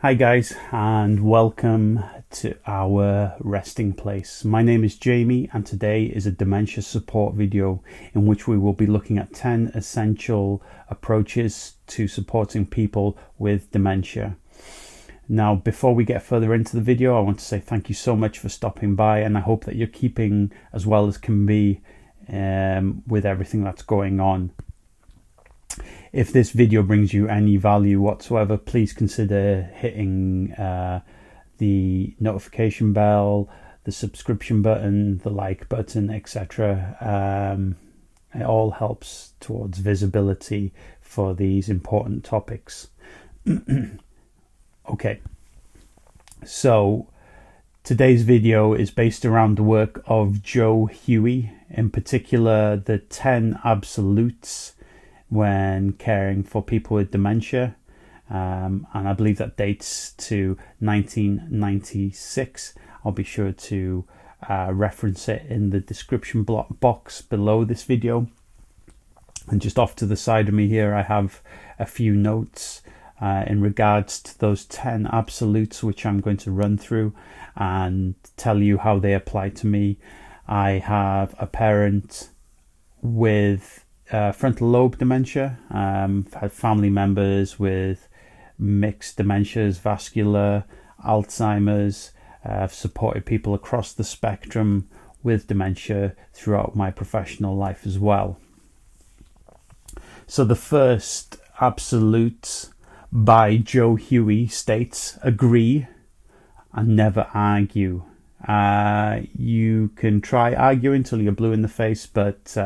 Hi guys, and welcome to our resting place. My name is Jamie, and today is a dementia support video in which we will be looking at 10 essential approaches to supporting people with dementia. Now, before we get further into the video, I want to say thank you so much for stopping by, and I hope that you're keeping as well as can be with everything that's going on. If this video brings you any value whatsoever, please consider hitting the notification bell, the subscription button, the like button, etc. It all helps towards visibility for these important topics. Okay, so today's video is based around the work of Joe Huey, in particular the 10 absolutes when caring for people with dementia, and I believe that dates to 1996. I'll be sure to reference it in the description box below this video. And just off to the side of me here, I have a few notes in regards to those 10 absolutes, which I'm going to run through and tell you how they apply to me. I have a parent with frontal lobe dementia. I've had family members with mixed dementias, vascular, Alzheimer's. I've supported people across the spectrum with dementia throughout my professional life as well. So the first absolute by Joe Huey states, agree and never argue. You can try arguing till you're blue in the face, but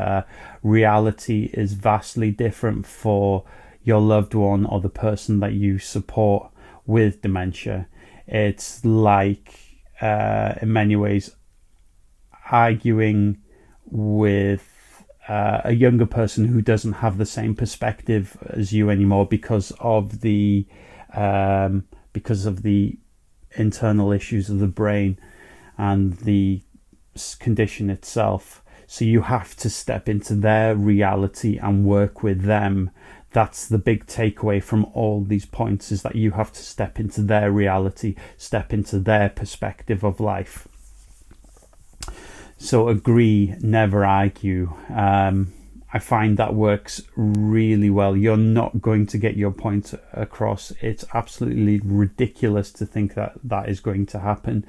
reality is vastly different for your loved one or the person that you support with dementia. It's like, in many ways, arguing with a younger person who doesn't have the same perspective as you anymore because of the internal issues of the brain and the condition itself. So you have to step into their reality and work with them. That's the big takeaway from all these points, is that you have to step into their reality, step into their perspective of life. So agree, never argue. I find that works really well. You're not going to get your point across. It's absolutely ridiculous to think that that is going to happen.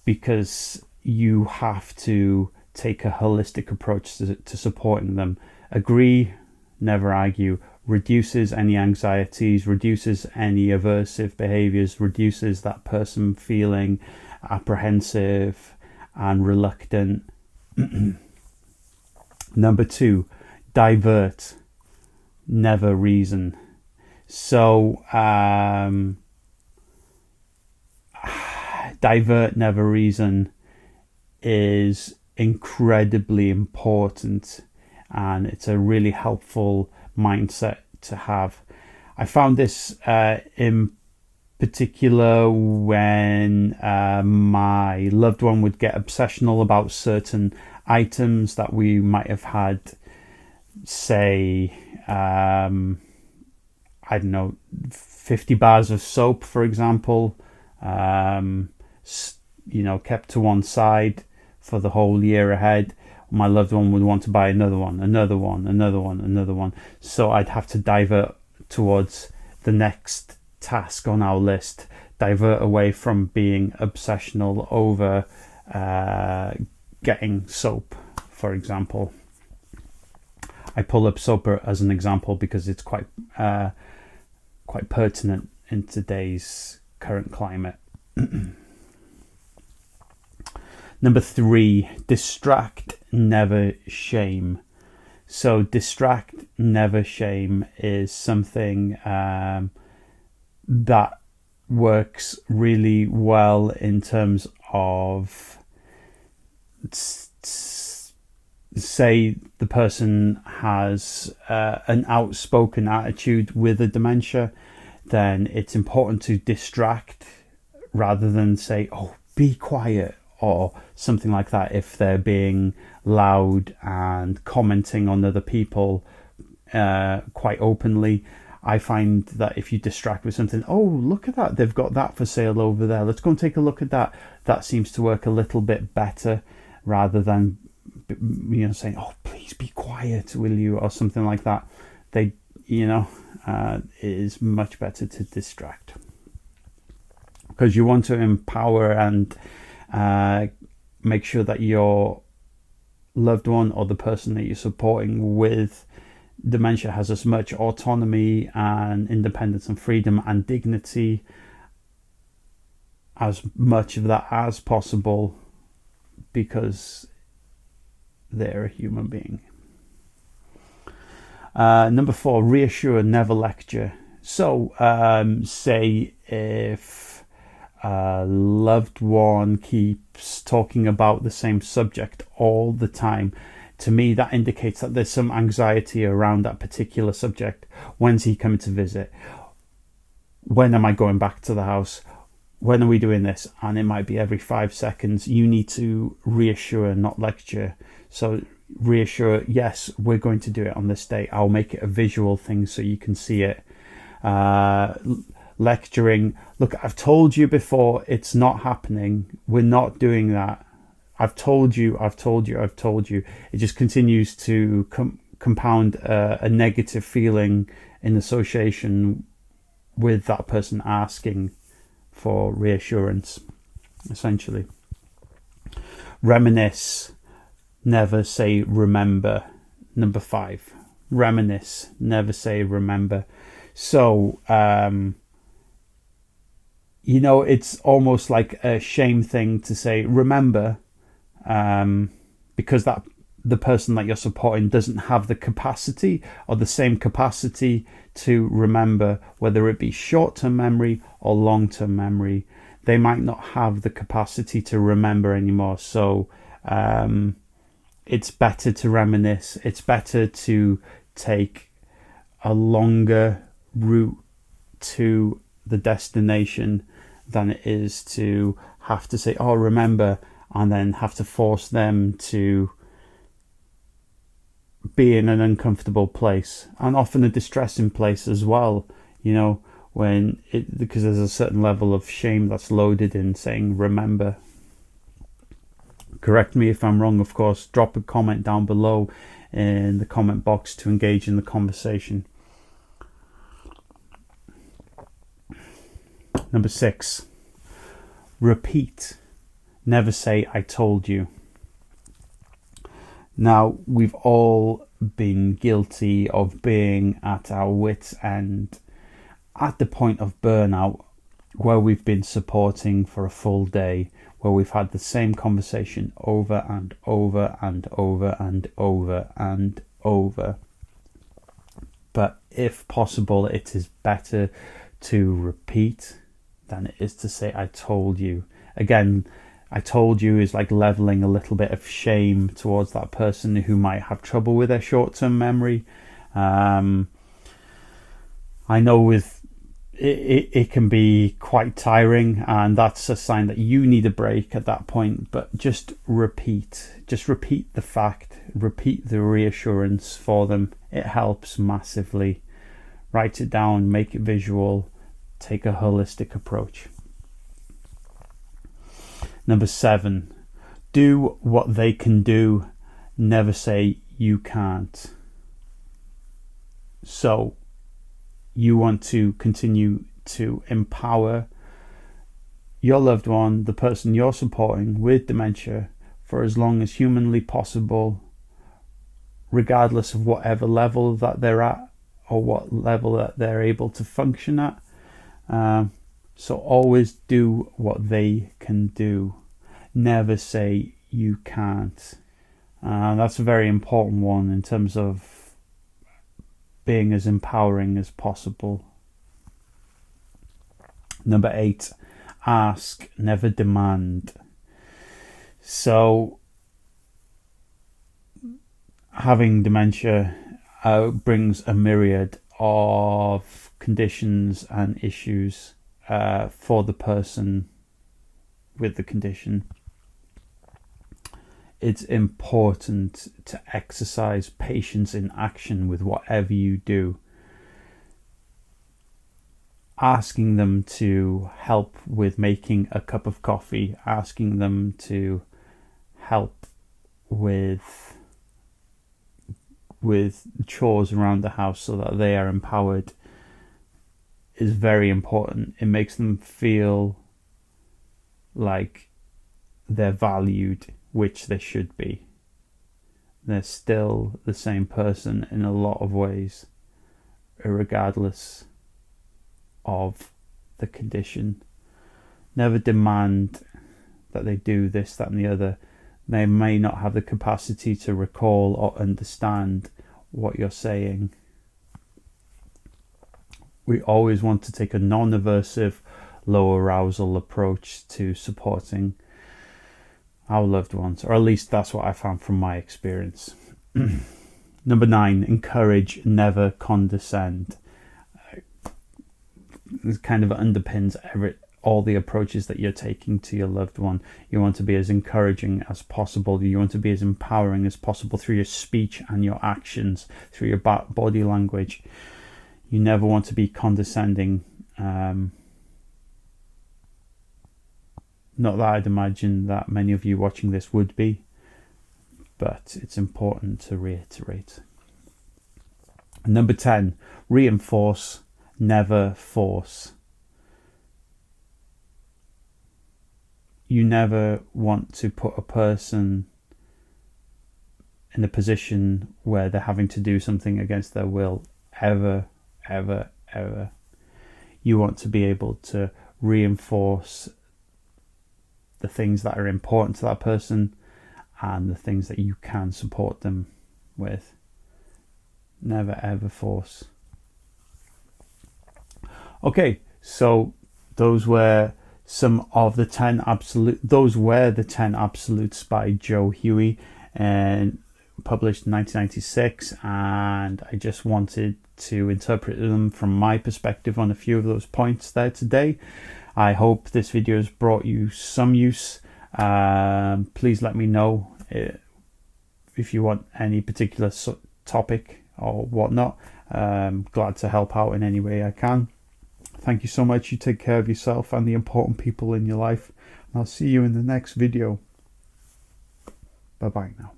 Because you have to take a holistic approach to supporting them. Agree, never argue, reduces any anxieties, reduces any aversive behaviors, reduces that person feeling apprehensive and reluctant. Number 2, divert, never reason. So, divert, never reason is incredibly important, and it's a really helpful mindset to have. I found this in particular when my loved one would get obsessional about certain items that we might have had, say, I don't know, 50 bars of soap, for example, kept to one side for the whole year ahead. My loved one would want to buy another one. So I'd have to divert towards the next task on our list, divert away from being obsessional over getting soap, for example. I pull up soap as an example because it's quite pertinent in today's current climate. Number 3, distract, never shame. So distract, never shame is something that works really well in terms of, say the person has an outspoken attitude with a dementia, then it's important to distract rather than say, oh, be quiet, or something like that if they're being loud and commenting on other people quite openly. I find that if you distract with something, oh, look at that, they've got that for sale over there, let's go and take a look at that. That seems to work a little bit better, rather than, saying, oh, please be quiet, will you, or something like that. It is much better to distract, because you want to empower and make sure that your loved one or the person that you're supporting with dementia has as much autonomy and independence and freedom and dignity, as much of that as possible, because they're a human being. Number 4, reassure, never lecture. So say if a loved one keeps talking about the same subject all the time, to me that indicates that there's some anxiety around that particular subject. When's he coming to visit? When am I going back to the house? When are we doing this? And it might be every 5 seconds. You need to reassure, not lecture. So reassure, yes, we're going to do it on this day. I'll make it a visual thing so you can see it. Lecturing, look, I've told you before, it's not happening. We're not doing that. I've told you. It just continues to compound a negative feeling in association with that person asking for reassurance, essentially. Reminisce, never say remember. Number 5, reminisce, never say remember. So, it's almost like a shame thing to say remember, because that the person that you're supporting doesn't have the capacity or the same capacity to remember, whether it be short-term memory or long-term memory. They might not have the capacity to remember anymore. So it's better to reminisce. It's better to take a longer route to the destination than it is to have to say, oh, remember, and then have to force them to be in an uncomfortable place, and often a distressing place as well, because there's a certain level of shame that's loaded in saying remember. Correct me if I'm wrong, of course. Drop a comment down below in the comment box to engage in the conversation. Number 6, repeat, never say I told you. Now, we've all been guilty of being at our wits' end, at the point of burnout, where we've been supporting for a full day, where we've had the same conversation over and over and over and over and over. But if possible, it is better to repeat than it is to say I told you. Again, I told you is like leveling a little bit of shame towards that person who might have trouble with their short-term memory. I know with it can be quite tiring, and that's a sign that you need a break at that point. But just repeat the fact, repeat the reassurance for them. It helps massively. Write it down, make it visual, take a holistic approach. Number 7, do what they can do, never say you can't. So you want to continue to empower your loved one, the person you're supporting with dementia, for as long as humanly possible, regardless of whatever level that they're at or what level that they're able to function at. So always do what they can do. Never say you can't. That's a very important one in terms of being as empowering as possible. Number 8, ask, never demand. So having dementia brings a myriad of conditions and issues for the person with the condition. It's important to exercise patience in action with whatever you do. asking them to help with making a cup of coffee, asking them to help with chores around the house so that they are empowered is very important. It makes them feel like they're valued, which they should be. They're still the same person in a lot of ways, regardless of the condition. Never demand that they do this, that, and the other. They may not have the capacity to recall or understand what you're saying. We always want to take a non-aversive, low arousal approach to supporting our loved ones, or at least that's what I found from my experience. Number 9, encourage, never condescend. This kind of underpins all the approaches that you're taking to your loved one. You want to be as encouraging as possible. You want to be as empowering as possible through your speech and your actions, through your body language. You never want to be condescending. Not that I'd imagine that many of you watching this would be, but it's important to reiterate. Number 10, reinforce, never force. You never want to put a person in a position where they're having to do something against their will, ever, ever, ever. You want to be able to reinforce the things that are important to that person and the things that you can support them with. Never ever force. Okay, so those were the 10 absolutes by Joe Huey, and published in 1996, and I just wanted to interpret them from my perspective on a few of those points there today. I hope this video has brought you some use. Please let me know if you want any particular topic or whatnot. Glad to help out in any way I can. Thank you so much. You take care of yourself and the important people in your life. And I'll see you in the next video. Bye bye now.